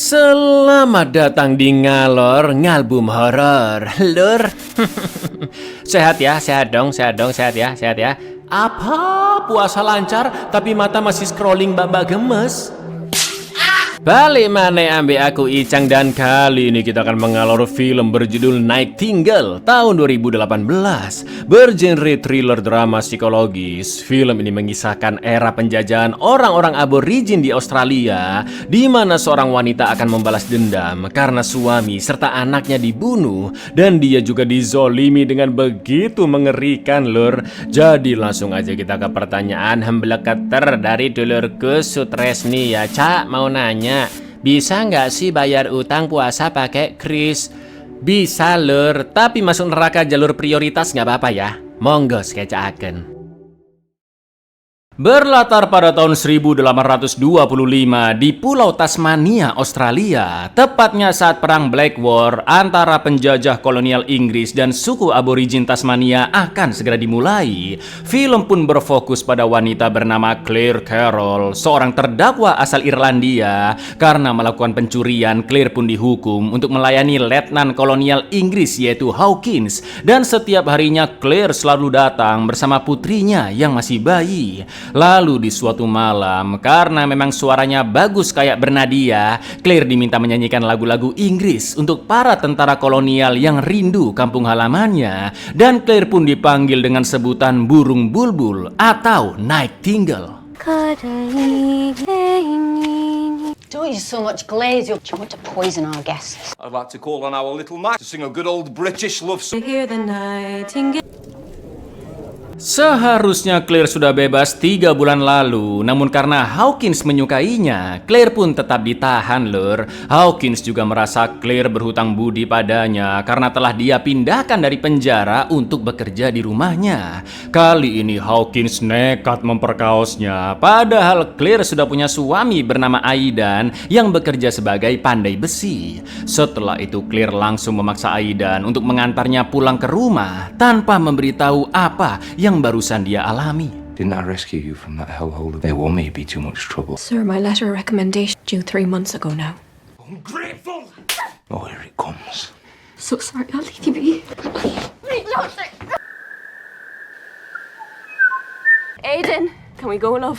Selamat datang di Ngalor Ngalbum Horor, Lur. Sehat ya, sehat ya. Apa? Puasa lancar tapi mata masih scrolling babak gemes. Balik mana ambil aku Icang, dan kali ini kita akan mengalor film berjudul Nightingale tahun 2018. Bergenre thriller drama psikologis. Film ini mengisahkan era penjajahan orang-orang aborigin di Australia, di mana seorang wanita akan membalas dendam karena suami serta anaknya dibunuh, dan dia juga dizolimi dengan begitu mengerikan, Lur. Jadi langsung aja kita ke pertanyaan hembleketer dari dulurku Sutresni ya. Cak, mau nanya, bisa nggak sih bayar utang puasa pakai kris? Bisa, Lur, tapi masuk neraka jalur prioritas nggak apa-apa ya. Monggo sketsaken. Berlatar pada tahun 1825 di Pulau Tasmania, Australia, tepatnya saat Perang Black War antara penjajah kolonial Inggris dan suku aborigin Tasmania akan segera dimulai. Film pun berfokus pada wanita bernama Claire Carroll, seorang terdakwa asal Irlandia. Karena melakukan pencurian, Claire pun dihukum untuk melayani letnan kolonial Inggris yaitu Hawkins, dan setiap harinya Claire selalu datang bersama putrinya yang masih bayi. Lalu di suatu malam, karena memang suaranya bagus kayak bernadia, Claire diminta menyanyikan lagu-lagu Inggris untuk para tentara kolonial yang rindu kampung halamannya. Dan Claire pun dipanggil dengan sebutan burung bulbul atau Nightingale. Don't use so much glaze, you'll want to poison our guests. I'd like to call on our little Mac to sing a good old British love song. Hear the nightingale. Seharusnya Claire sudah bebas 3 bulan lalu, namun karena Hawkins menyukainya, Claire pun tetap ditahan, Lur. Hawkins juga merasa Claire berhutang budi padanya karena telah dia pindahkan dari penjara untuk bekerja di rumahnya. Kali ini Hawkins nekat memperkaosnya, padahal Claire sudah punya suami bernama Aidan yang bekerja sebagai pandai besi. Setelah itu Claire langsung memaksa Aidan untuk mengantarnya pulang ke rumah tanpa memberitahu apa yang barusan dia alami. Didn't I rescue you from that hellhole? There will maybe too much trouble. Sir, my letter of recommendation due 3 months ago now. Ungrateful! Oh, here it comes. So sorry, I'll leave you be. Aiden, can we go, love?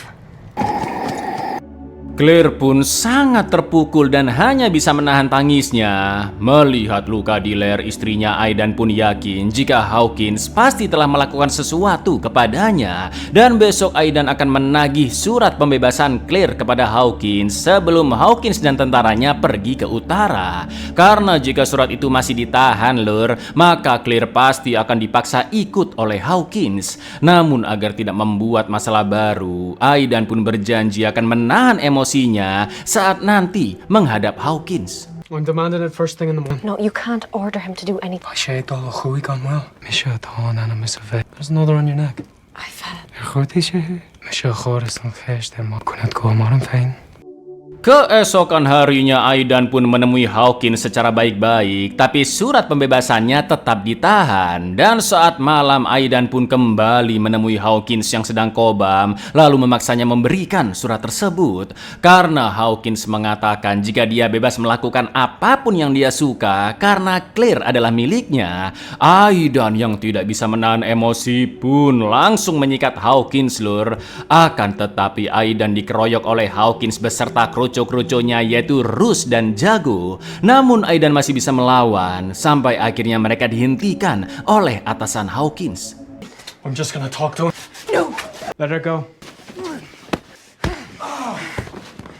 Claire pun sangat terpukul dan hanya bisa menahan tangisnya. Melihat luka di leher istrinya, Aidan pun yakin jika Hawkins pasti telah melakukan sesuatu kepadanya. Dan besok Aidan akan menagih surat pembebasan Claire kepada Hawkins sebelum Hawkins dan tentaranya pergi ke utara. Karena jika surat itu masih ditahan, Lur, maka Claire pasti akan dipaksa ikut oleh Hawkins. Namun agar tidak membuat masalah baru, Aidan pun berjanji akan menahan emosinya saat nanti menghadap Hawkins. I'm demanding it first thing in the morning. No, you can't order him to do anything. There's another on your neck. I've Keesokan harinya Aidan pun menemui Hawkins secara baik-baik, tapi surat pembebasannya tetap ditahan. Dan saat malam Aidan pun kembali menemui Hawkins yang sedang kobam, lalu memaksanya memberikan surat tersebut. Karena Hawkins mengatakan jika dia bebas melakukan apapun yang dia suka karena Claire adalah miliknya. Aidan yang tidak bisa menahan emosi pun langsung menyikat Hawkins, Lur. Akan tetapi Aidan dikeroyok oleh Hawkins beserta kroco-kroconya yaitu Rus dan Jago. Namun Aidan masih bisa melawan sampai akhirnya mereka dihentikan oleh atasan Hawkins. I'm just gonna talk to him. No! Let her go.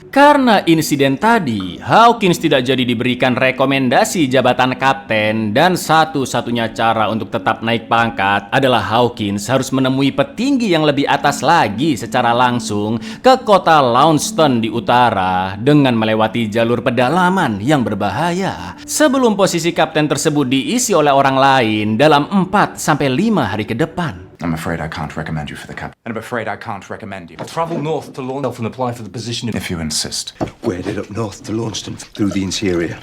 Karena insiden tadi, Hawkins tidak jadi diberikan rekomendasi jabatan kapten, dan satu-satunya cara untuk tetap naik pangkat adalah Hawkins harus menemui petinggi yang lebih atas lagi secara langsung ke kota Launceston di utara dengan melewati jalur pedalaman yang berbahaya. Sebelum posisi kapten tersebut diisi oleh orang lain dalam 4-5 hari ke depan. I'm afraid I can't recommend you for the captain. And I'm afraid I can't recommend you. I'll travel north to Launceston and apply for the position. If you insist. Waded up north to Launceston through the interior.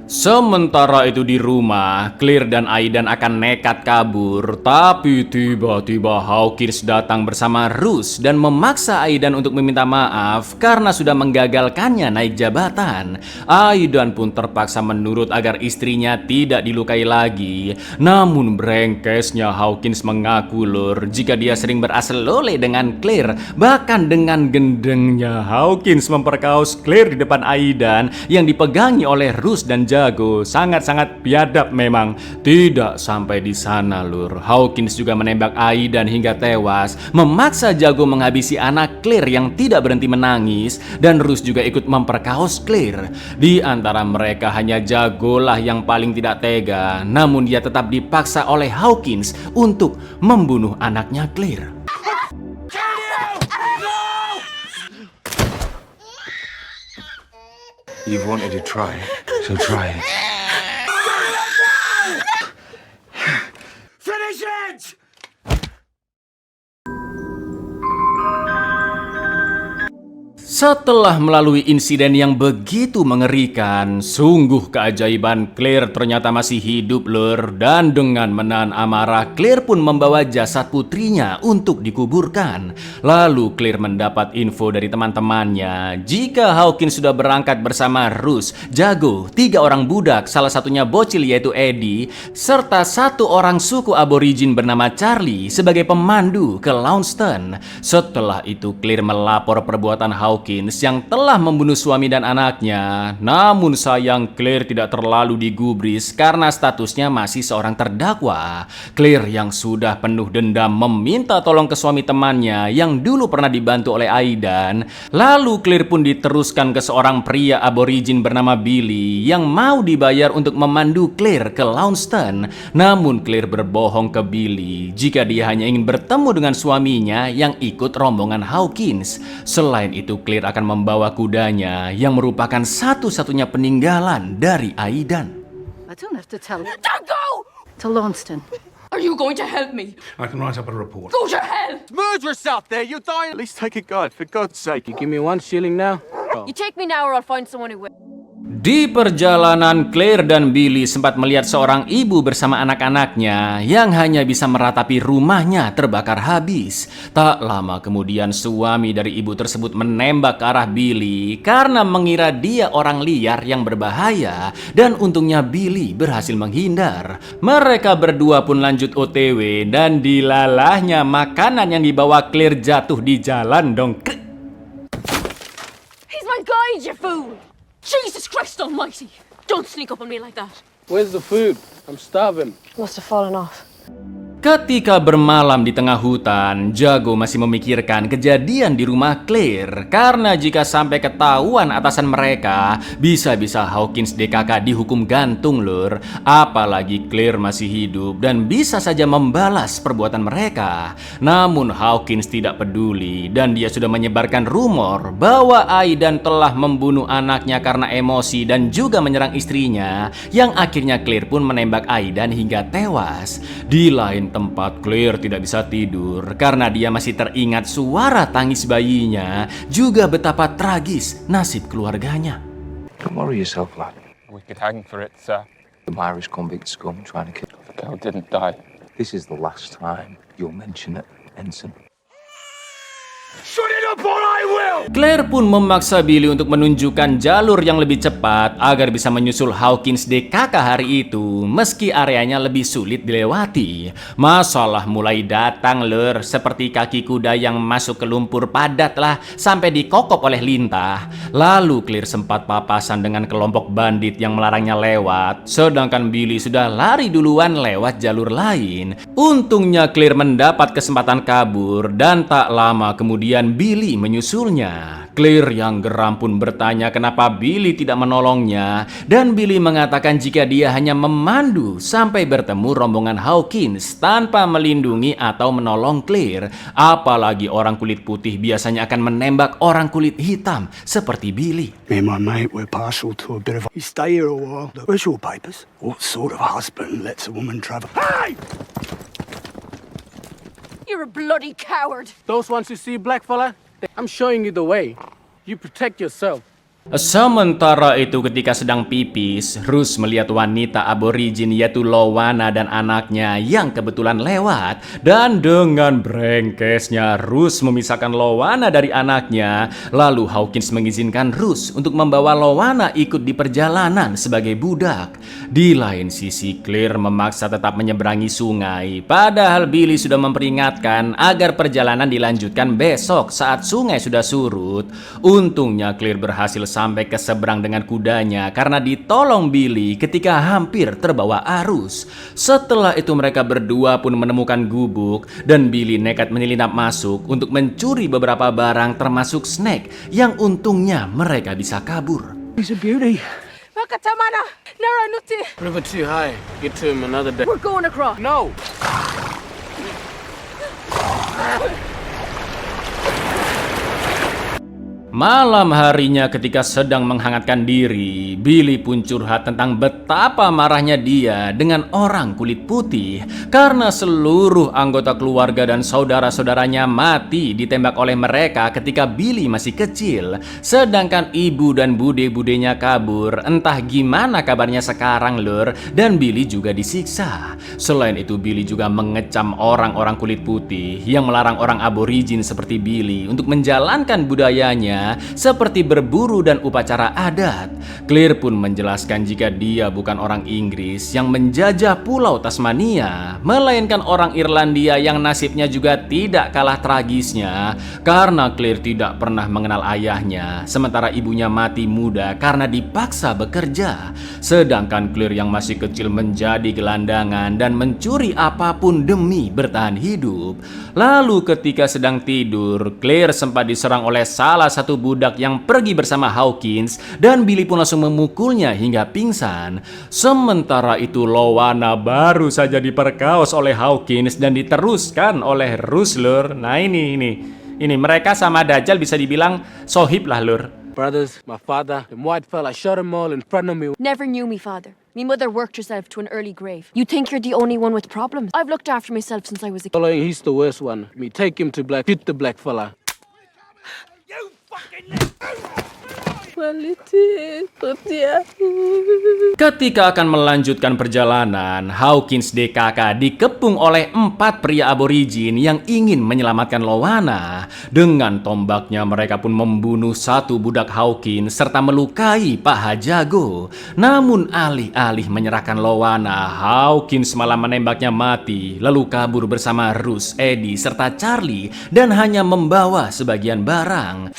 Sementara itu di rumah, Claire dan Aidan akan nekat kabur, tapi tiba-tiba Hawkins datang bersama Ruth dan memaksa Aidan untuk meminta maaf karena sudah menggagalkannya naik jabatan. Aidan pun terpaksa menurut agar istrinya tidak dilukai lagi. Namun brengkesnya Hawkins mengaku lur jika dia sering beraselole dengan Claire. Bahkan dengan gendengnya Hawkins memperkaos Claire di depan Aidan yang dipegangi oleh Ruth dan Jago. Sangat-sangat biadab memang. Tidak sampai di sana lur, Hawkins juga menembak Aidan hingga tewas, memaksa Jago menghabisi anak Claire yang tidak berhenti menangis, dan Ruth juga ikut memperkaos Claire. Di antara mereka hanya Jago lah yang paling tidak tega, namun dia tetap dipaksa oleh Hawkins untuk membunuh anaknya Claire. You've wanted to try it, so try it. Finish it! Setelah melalui insiden yang begitu mengerikan, sungguh keajaiban Claire ternyata masih hidup lur. Dan dengan menahan amarah, Claire pun membawa jasad putrinya untuk dikuburkan. Lalu Claire mendapat info dari teman-temannya jika Hawkins sudah berangkat bersama Ruth, Jago, 3 orang budak, salah satunya bocil yaitu Eddie, serta 1 orang suku aborigin bernama Charlie sebagai pemandu ke Launceston. Setelah itu Claire melapor perbuatan Hawkins yang telah membunuh suami dan anaknya. Namun sayang Claire tidak terlalu digubris karena statusnya masih seorang terdakwa. Claire yang sudah penuh dendam meminta tolong ke suami temannya yang dulu pernah dibantu oleh Aidan. Lalu Claire pun diteruskan ke seorang pria aborigin bernama Billy yang mau dibayar untuk memandu Claire ke Launceston. Namun Claire berbohong ke Billy jika dia hanya ingin bertemu dengan suaminya yang ikut rombongan Hawkins. Selain itu Claire akan membawa kudanya yang merupakan satu-satunya peninggalan dari Aidan. I don't have to tell you. Don't go! To Launceston. Are you going to help me? I can write up a report. Go to hell! Murder yourself there, you're dying. At least take a guide, for God's sake. You give me 1 shilling now? You take me now or I'll find someone who will. Di perjalanan, Claire dan Billy sempat melihat seorang ibu bersama anak-anaknya yang hanya bisa meratapi rumahnya terbakar habis. Tak lama kemudian suami dari ibu tersebut menembak ke arah Billy karena mengira dia orang liar yang berbahaya, dan untungnya Billy berhasil menghindar. Mereka berdua pun lanjut OTW dan dilalahnya makanan yang dibawa Claire jatuh di jalan dong. He's my guide, you fool! Jesus Christ almighty! Don't sneak up on me like that. Where's the food? I'm starving. Must have fallen off. Ketika bermalam di tengah hutan, Jago masih memikirkan kejadian di rumah Claire. Karena jika sampai ketahuan atasan mereka, bisa-bisa Hawkins DKK dihukum gantung lur. Apalagi Claire masih hidup dan bisa saja membalas perbuatan mereka. Namun Hawkins tidak peduli dan dia sudah menyebarkan rumor bahwa Aidan telah membunuh anaknya karena emosi dan juga menyerang istrinya, yang akhirnya Claire pun menembak Aidan hingga tewas. Di lain tempat, Claire tidak bisa tidur karena dia masih teringat suara tangis bayinya, juga betapa tragis nasib keluarganya. Don't worry yourself, lad. We could hang for it, sir. The Irish convict scum trying to kill. The girl didn't die. This is the last time you'll mention it, Ensign. Shut it up or I will! Claire pun memaksa Billy untuk menunjukkan jalur yang lebih cepat agar bisa menyusul Hawkins DKK hari itu, meski areanya lebih sulit dilewati. Masalah mulai datang lur, seperti kaki kuda yang masuk ke lumpur padat lah sampai dikokop oleh lintah. Lalu Claire sempat papasan dengan kelompok bandit yang melarangnya lewat, sedangkan Billy sudah lari duluan lewat jalur lain. Untungnya Claire mendapat kesempatan kabur dan tak lama kemudian Billy menyusulnya. Claire yang geram pun bertanya kenapa Billy tidak menolongnya, dan Billy mengatakan jika dia hanya memandu sampai bertemu rombongan Hawkins tanpa melindungi atau menolong Claire. Apalagi orang kulit putih biasanya akan menembak orang kulit hitam seperti Billy. Me and my mate were partial to a bit of a... You stay here a while. Where's your papers? What sort of husband lets a woman travel? Hey! You're a bloody coward. Those ones you see, black fella, I'm showing you the way. You protect yourself. Sementara itu ketika sedang pipis, Rus melihat wanita aborigin yaitu Lowana dan anaknya yang kebetulan lewat. Dan dengan brengkesnya Rus memisahkan Lowana dari anaknya. Lalu Hawkins mengizinkan Rus untuk membawa Lowana ikut di perjalanan sebagai budak. Di lain sisi Claire memaksa tetap menyeberangi sungai. Padahal Billy sudah memperingatkan agar perjalanan dilanjutkan besok saat sungai sudah surut. Untungnya Claire berhasil sampai ke seberang dengan kudanya karena ditolong Billy ketika hampir terbawa arus. Setelah itu mereka berdua pun menemukan gubuk dan Billy nekat menyelinap masuk untuk mencuri beberapa barang termasuk snack yang untungnya mereka bisa kabur. He's a beauty. Makatamana! Naranuti! River too high. Get to him another day. We're going across. No! Malam harinya ketika sedang menghangatkan diri, Billy pun curhat tentang betapa marahnya dia dengan orang kulit putih karena seluruh anggota keluarga dan saudara-saudaranya mati ditembak oleh mereka ketika Billy masih kecil. Sedangkan ibu dan bude-budenya kabur, entah gimana kabarnya sekarang lur, dan Billy juga disiksa. Selain itu Billy juga mengecam orang-orang kulit putih yang melarang orang aborigin seperti Billy untuk menjalankan budayanya seperti berburu dan upacara adat. Claire pun menjelaskan jika dia bukan orang Inggris yang menjajah pulau Tasmania, melainkan orang Irlandia yang nasibnya juga tidak kalah tragisnya karena Claire tidak pernah mengenal ayahnya, sementara ibunya mati muda karena dipaksa bekerja. Sedangkan Claire yang masih kecil menjadi gelandangan dan mencuri apapun demi bertahan hidup. Lalu ketika sedang tidur, Claire sempat diserang oleh salah satu budak yang pergi bersama Hawkins dan Billy pun langsung memukulnya hingga pingsan. Sementara itu Lowana baru saja diperkaos oleh Hawkins dan diteruskan oleh Rus lur. Nah ini mereka sama Dajjal bisa dibilang sohib lah lur. Brothers, my father, them white fella shot them all in front of me. Never knew me father. Me mother worked herself to an early grave. You think you're the only one with problems? I've looked after myself since I was a kid. Following, he's the worst one. Me take him to black, hit the black fella. Ketika akan melanjutkan perjalanan, Hawkins DKK dikepung oleh 4 pria aborigin yang ingin menyelamatkan Lowana. Dengan tombaknya mereka pun membunuh satu budak Hawkins serta melukai paha jago. Namun alih-alih menyerahkan Lowana, Hawkins malah menembaknya mati lalu kabur bersama Rus, Eddie serta Charlie dan hanya membawa sebagian barang.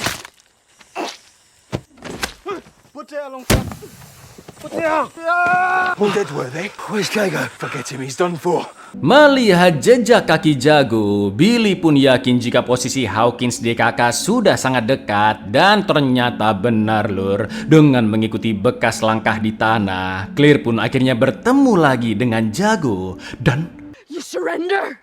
All dead, were they? Where's Jago? Forget him, he's done for. Melihat jejak kaki jago, Billy pun yakin jika posisi Hawkins DKK sudah sangat dekat dan ternyata benar lur. Dengan mengikuti bekas langkah di tanah, Claire pun akhirnya bertemu lagi dengan Jago dan You surrender?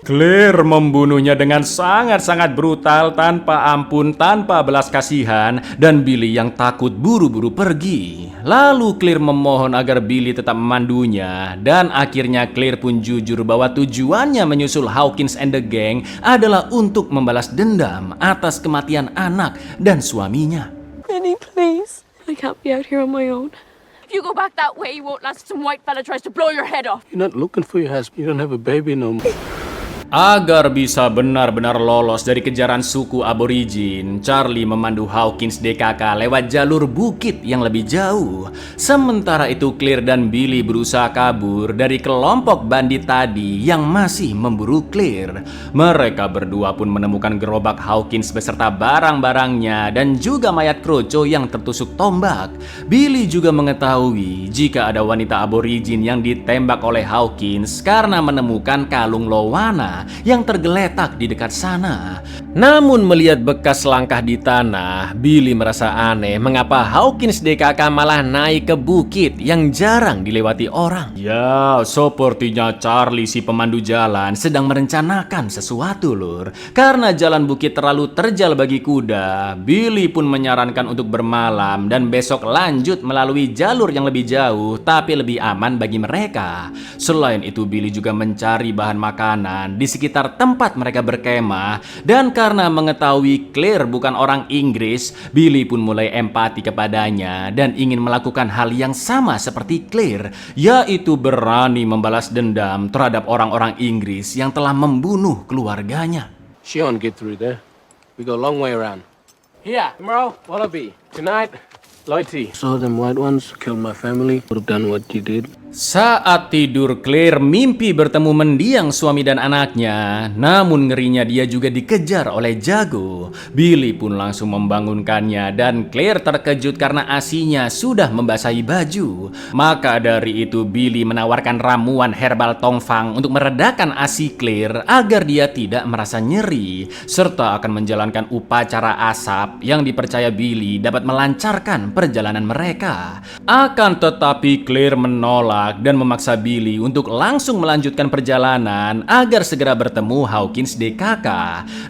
Claire membunuhnya dengan sangat-sangat brutal, tanpa ampun, tanpa belas kasihan, dan Billy yang takut buru-buru pergi. Lalu Claire memohon agar Billy tetap memandunya, dan akhirnya Claire pun jujur bahwa tujuannya menyusul Hawkins and the gang adalah untuk membalas dendam atas kematian anak dan suaminya. Benny, please. I can't be out here on my own. If you go back that way, you won't last. Some white fella tries to blow your head off. You're not looking for your husband. You don't have a baby no more. Agar bisa benar-benar lolos dari kejaran suku aborigin, Charlie memandu Hawkins DKK lewat jalur bukit yang lebih jauh. Sementara itu Claire dan Billy berusaha kabur dari kelompok bandit tadi yang masih memburu Claire. Mereka berdua pun menemukan gerobak Hawkins beserta barang-barangnya dan juga mayat kroco yang tertusuk tombak. Billy juga mengetahui jika ada wanita aborigin yang ditembak oleh Hawkins karena menemukan kalung Lowana. istana yang tergeletak di dekat sana. Namun melihat bekas langkah di tanah, Billy merasa aneh mengapa Hawkins DKK malah naik ke bukit yang jarang dilewati orang. Ya, sepertinya Charlie si pemandu jalan sedang merencanakan sesuatu lur. Karena jalan bukit terlalu terjal bagi kuda, Billy pun menyarankan untuk bermalam dan besok lanjut melalui jalur yang lebih jauh tapi lebih aman bagi mereka. Selain itu Billy juga mencari bahan makanan di sekitar tempat mereka berkemah, dan karena mengetahui Claire bukan orang Inggris, Billy pun mulai empati kepadanya dan ingin melakukan hal yang sama seperti Claire, yaitu berani membalas dendam terhadap orang-orang Inggris yang telah membunuh keluarganya. Shion, get through there. We go a long way around. Here, tomorrow, Wallaby. Tonight, Loyalty. Saw them white ones, killed my family. Would have done what you did. Saat tidur, Claire mimpi bertemu mendiang suami dan anaknya. Namun ngerinya dia juga dikejar oleh jago. Billy pun langsung membangunkannya dan Claire terkejut karena asinya sudah membasahi baju. Maka dari itu Billy menawarkan ramuan herbal tongfang untuk meredakan asi Claire agar dia tidak merasa nyeri, serta akan menjalankan upacara asap yang dipercaya Billy dapat melancarkan perjalanan mereka. Akan tetapi Claire menolak dan memaksa Billy untuk langsung melanjutkan perjalanan agar segera bertemu Hawkins DKK.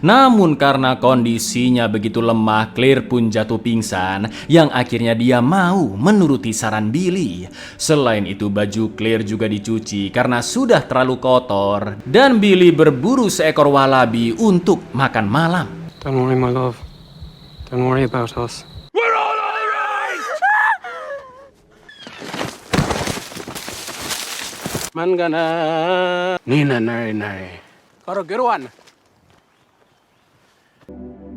Namun karena kondisinya begitu lemah, Claire pun jatuh pingsan yang akhirnya dia mau menuruti saran Billy. Selain itu baju Claire juga dicuci karena sudah terlalu kotor dan Billy berburu seekor walabi untuk makan malam. Don't worry, my love. Don't worry about us. Mangana Nina nari nari. Got a good one.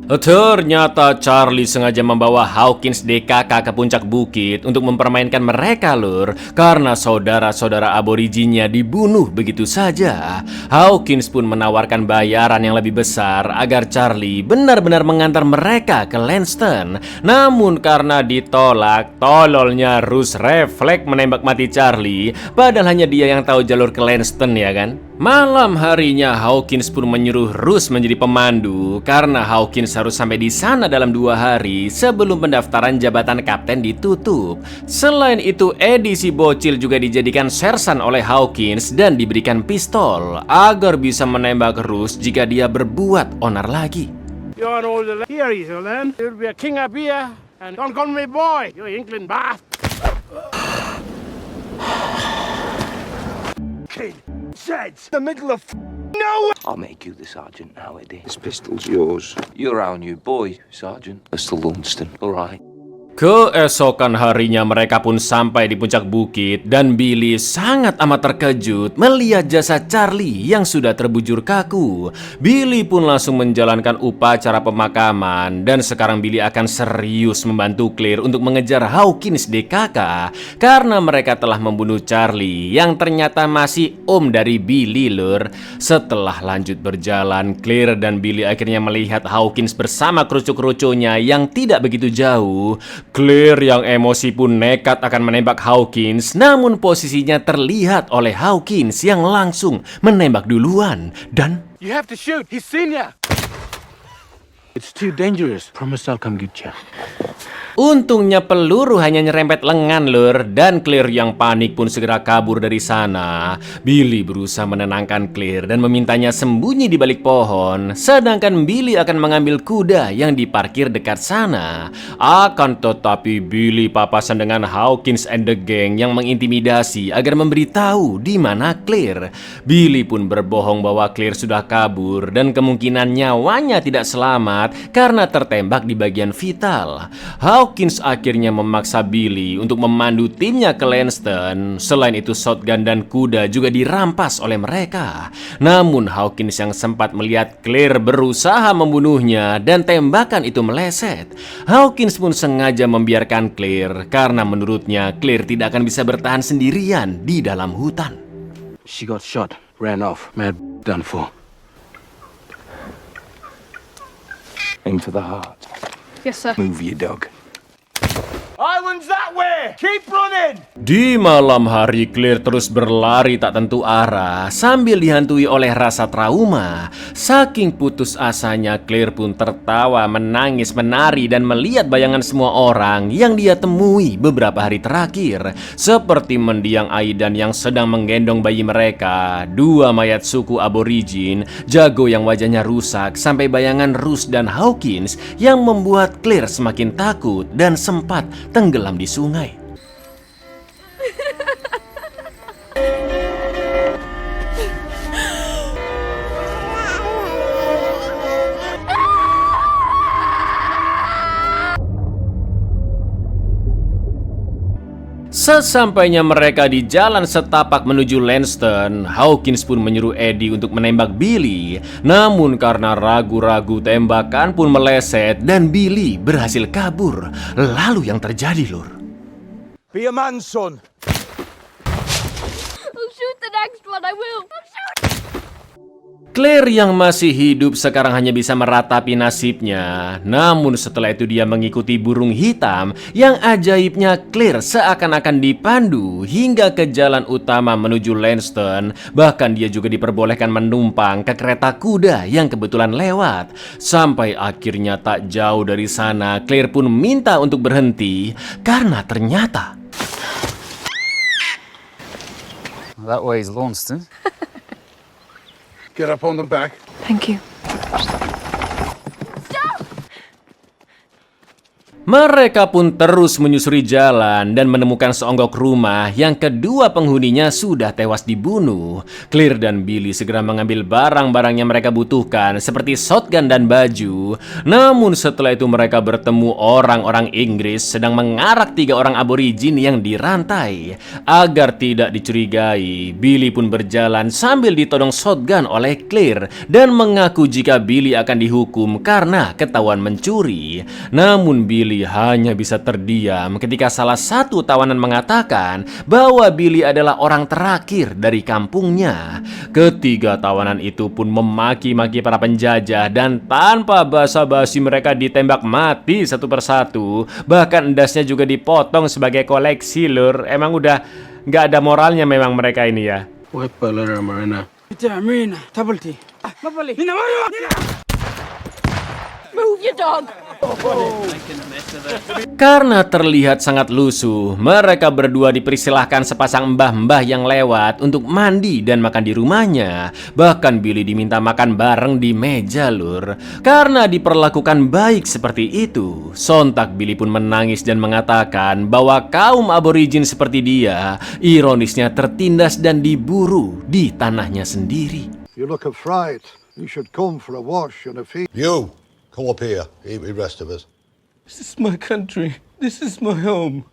Ternyata Charlie sengaja membawa Hawkins DKK ke puncak bukit untuk mempermainkan mereka lur, karena saudara-saudara aboriginnya dibunuh begitu saja. Hawkins pun menawarkan bayaran yang lebih besar agar Charlie benar-benar mengantar mereka ke Lanston. Namun karena ditolak, tololnya Rus refleks menembak mati Charlie, padahal hanya dia yang tahu jalur ke Lanston ya kan. Malam harinya Hawkins pun menyuruh Rus menjadi pemandu karena Hawkins harus sampai di sana dalam 2 hari sebelum pendaftaran jabatan kapten ditutup. Selain itu Eddie si bocil juga dijadikan sersan oleh Hawkins dan diberikan pistol agar bisa menembak Rus jika dia berbuat onar lagi. You're an old here, Isoland. You'll be a king up here. And don't call me boy, you England bath. Kid, Zed's the middle of nowhere. I'll make you the sergeant now, Eddie. This pistol's yours. You're our new boy, Sergeant. That's the Lunston, all right? Keesokan harinya mereka pun sampai di puncak bukit dan Billy sangat amat terkejut melihat jasad Charlie yang sudah terbujur kaku. Billy pun langsung menjalankan upacara pemakaman dan sekarang Billy akan serius membantu Claire untuk mengejar Hawkins DKK karena mereka telah membunuh Charlie yang ternyata masih om dari Billy lur. Setelah lanjut berjalan, Claire dan Billy akhirnya melihat Hawkins bersama kerucu-kerucunya yang tidak begitu jauh. Claire yang emosi pun nekat akan menembak Hawkins, namun posisinya terlihat oleh Hawkins yang langsung menembak duluan dan You have to shoot. He's seen ya. It's too dangerous. Promise I'll come get you. untungnya peluru hanya nyerempet lengan lur dan Claire yang panik pun segera kabur dari sana. Billy berusaha menenangkan Claire dan memintanya sembunyi di balik pohon, sedangkan Billy akan mengambil kuda yang diparkir dekat sana. Akan tetapi Billy papasan dengan Hawkins and the gang yang mengintimidasi agar memberitahu di mana Claire. Billy pun berbohong bahwa Claire sudah kabur dan kemungkinan nyawanya tidak selamat karena tertembak di bagian vital. Hawkins akhirnya memaksa Billy untuk memandu timnya ke Lanston. Selain itu shotgun dan kuda juga dirampas oleh mereka. Namun Hawkins yang sempat melihat Claire berusaha membunuhnya dan tembakan itu meleset. Hawkins pun sengaja membiarkan Claire karena menurutnya Claire tidak akan bisa bertahan sendirian di dalam hutan. She got shot, ran off, mad done for. Aim for the heart. Yes, sir. Move your dog. I will one's that way! Keep running! Di malam hari, Claire terus berlari tak tentu arah sambil dihantui oleh rasa trauma. Saking putus asanya, Claire pun tertawa, menangis, menari, dan melihat bayangan semua orang yang dia temui beberapa hari terakhir. Seperti mendiang Aidan yang sedang menggendong bayi mereka, dua mayat suku aborigin, jago yang wajahnya rusak, sampai bayangan Rus dan Hawkins yang membuat Claire semakin takut dan sempat tenggelam di sungai. Sesampainya mereka di jalan setapak menuju Lanston, Hawkins pun menyuruh Eddie untuk menembak Billy. Namun karena ragu-ragu, tembakan pun meleset dan Billy berhasil kabur. Lalu yang terjadi, Lur? Be a man, son. I'll shoot the next one, I will. I'll shoot. Claire yang masih hidup sekarang hanya bisa meratapi nasibnya. Namun setelah itu dia mengikuti burung hitam yang ajaibnya Claire seakan-akan dipandu hingga ke jalan utama menuju Lanston. Bahkan dia juga diperbolehkan menumpang ke kereta kuda yang kebetulan lewat. Sampai akhirnya tak jauh dari sana, Claire pun minta untuk berhenti karena ternyata That way's Launceston. Get up on the back. Thank you. mereka pun terus menyusuri jalan dan menemukan seonggok rumah yang kedua penghuninya sudah tewas dibunuh. Claire dan Billy segera mengambil barang-barang yang mereka butuhkan seperti shotgun dan baju. Namun setelah itu mereka bertemu orang-orang Inggris sedang mengarak 3 orang aborigin yang dirantai. Agar tidak dicurigai, Billy pun berjalan sambil ditodong shotgun oleh Claire dan mengaku jika Billy akan dihukum karena ketahuan mencuri. Namun Billy hanya bisa terdiam ketika salah satu tawanan mengatakan bahwa Billy adalah orang terakhir dari kampungnya. Ketiga tawanan itu pun memaki-maki para penjajah dan tanpa basa-basi mereka ditembak mati satu persatu. Bahkan endasnya juga dipotong sebagai koleksi, Lur. Emang udah nggak ada moralnya memang mereka ini ya. Move, you dog! Karena terlihat sangat lusuh, mereka berdua dipersilahkan sepasang mbah-mbah yang lewat untuk mandi dan makan di rumahnya. Bahkan Billy diminta makan bareng di meja, Lur. Karena diperlakukan baik seperti itu, sontak Billy pun menangis dan mengatakan bahwa kaum aborigin seperti dia ironisnya tertindas dan diburu di tanahnya sendiri. You look fright. You should come for a wash and a feed. You, come up here, eat with the rest of us. This is my country. This is my home.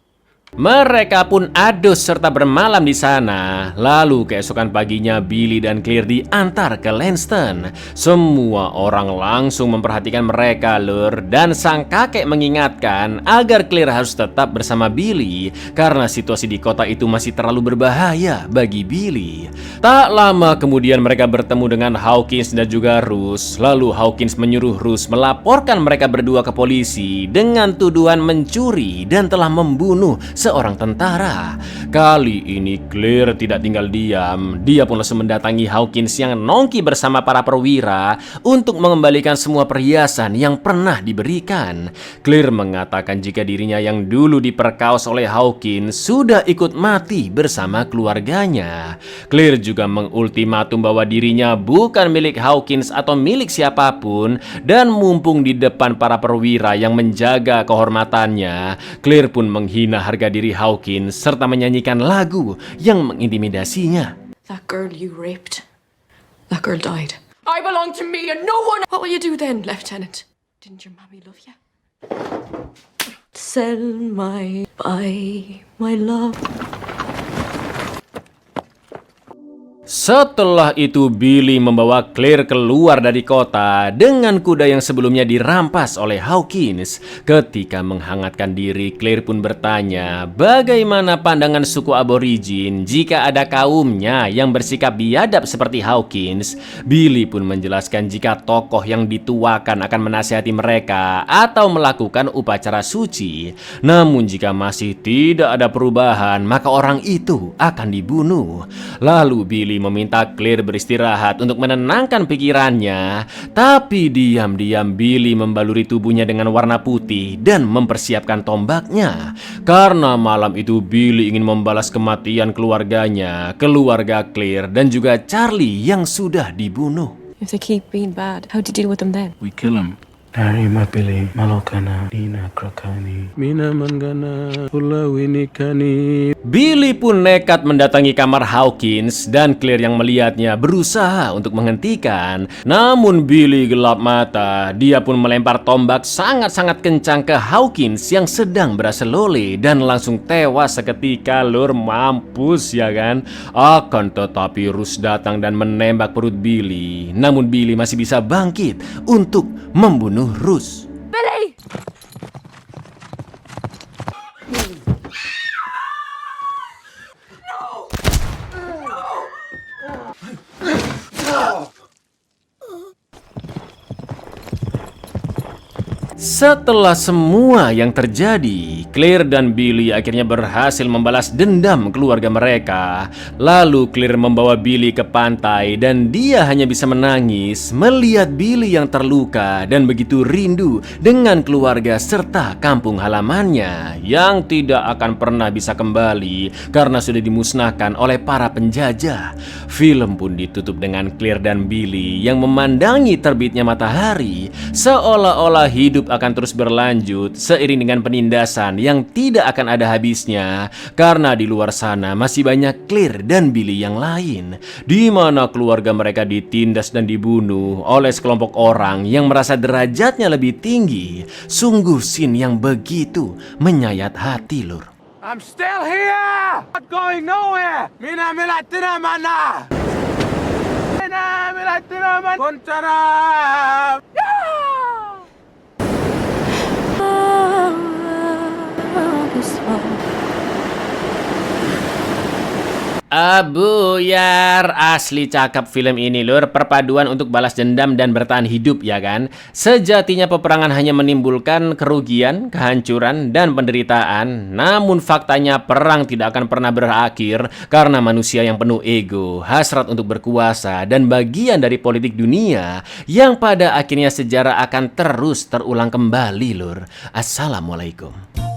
Mereka pun adus serta bermalam di sana. Lalu keesokan paginya Billy dan Claire diantar ke Lanston. Semua orang langsung memperhatikan mereka, Lur. Dan sang kakek mengingatkan agar Claire harus tetap bersama Billy karena situasi di kota itu masih terlalu berbahaya bagi Billy. Tak lama kemudian mereka bertemu dengan Hawkins dan juga Rus. Lalu Hawkins menyuruh Rus melaporkan mereka berdua ke polisi dengan tuduhan mencuri dan telah membunuh seorang tentara. Kali ini Claire tidak tinggal diam. Dia pun langsung mendatangi Hawkins yang nongki bersama para perwira untuk mengembalikan semua perhiasan yang pernah diberikan. Claire mengatakan jika dirinya yang dulu diperkaos oleh Hawkins sudah ikut mati bersama keluarganya. Claire juga mengultimatum bahwa dirinya bukan milik Hawkins atau milik siapapun, dan mumpung di depan para perwira yang menjaga kehormatannya, Claire pun menghina harga diri Hawkins serta menyanyikan lagu yang mengintimidasinya. That girl you raped, that girl died. I belong to me and no one. What will you do then, Lieutenant? Didn't your mommy love you? Sell buy my love. Setelah itu Billy membawa Claire keluar dari kota dengan kuda yang sebelumnya dirampas oleh Hawkins. Ketika menghangatkan diri, Claire pun bertanya bagaimana pandangan suku aborigin jika ada kaumnya yang bersikap biadab seperti Hawkins. Billy pun menjelaskan jika tokoh yang dituakan akan menasihati mereka atau melakukan upacara suci. Namun jika masih tidak ada perubahan, maka orang itu akan dibunuh. Lalu Billy meminta Claire beristirahat untuk menenangkan pikirannya. Tapi diam-diam Billy membaluri tubuhnya dengan warna putih dan mempersiapkan tombaknya. Karena malam itu Billy ingin membalas kematian keluarganya, keluarga Claire dan juga Charlie yang sudah dibunuh. If they keep being bad, how do you deal with them then? We kill him. Dari mapili malokana nina krakani mina mangana pula winikani. Billy pun nekat mendatangi kamar Hawkins dan Claire yang melihatnya berusaha untuk menghentikan. Namun Billy gelap mata. Dia pun melempar tombak sangat-sangat kencang ke Hawkins yang sedang berselole dan langsung tewas seketika. Lur, mampus ya kan? Akan tetapi Rus datang dan menembak perut Billy. Namun Billy masih bisa bangkit untuk membunuh Rus. Billy! Setelah semua yang terjadi, Claire dan Billy akhirnya berhasil membalas dendam keluarga mereka. Lalu Claire membawa Billy ke pantai dan dia hanya bisa menangis melihat Billy yang terluka dan begitu rindu dengan keluarga serta kampung halamannya yang tidak akan pernah bisa kembali karena sudah dimusnahkan oleh para penjajah. Film pun ditutup dengan Claire dan Billy yang memandangi terbitnya matahari seolah-olah hidup akan terus berlanjut seiring dengan penindasan yang tidak akan ada habisnya karena di luar sana masih banyak Claire dan Billy yang lain di mana keluarga mereka ditindas dan dibunuh oleh sekelompok orang yang merasa derajatnya lebih tinggi. Sungguh scene yang begitu menyayat hati, Lur. I'm still here. Not going nowhere. Mina milatina mana. Mina milatina mana. Kuntara. Abuyar, asli cakep film ini, Lur. Perpaduan untuk balas dendam dan bertahan hidup, ya kan? Sejatinya peperangan hanya menimbulkan kerugian, kehancuran, dan penderitaan. Namun faktanya perang tidak akan pernah berakhir karena manusia yang penuh ego, hasrat untuk berkuasa, dan bagian dari politik dunia yang pada akhirnya sejarah akan terus terulang kembali, Lur. Assalamualaikum.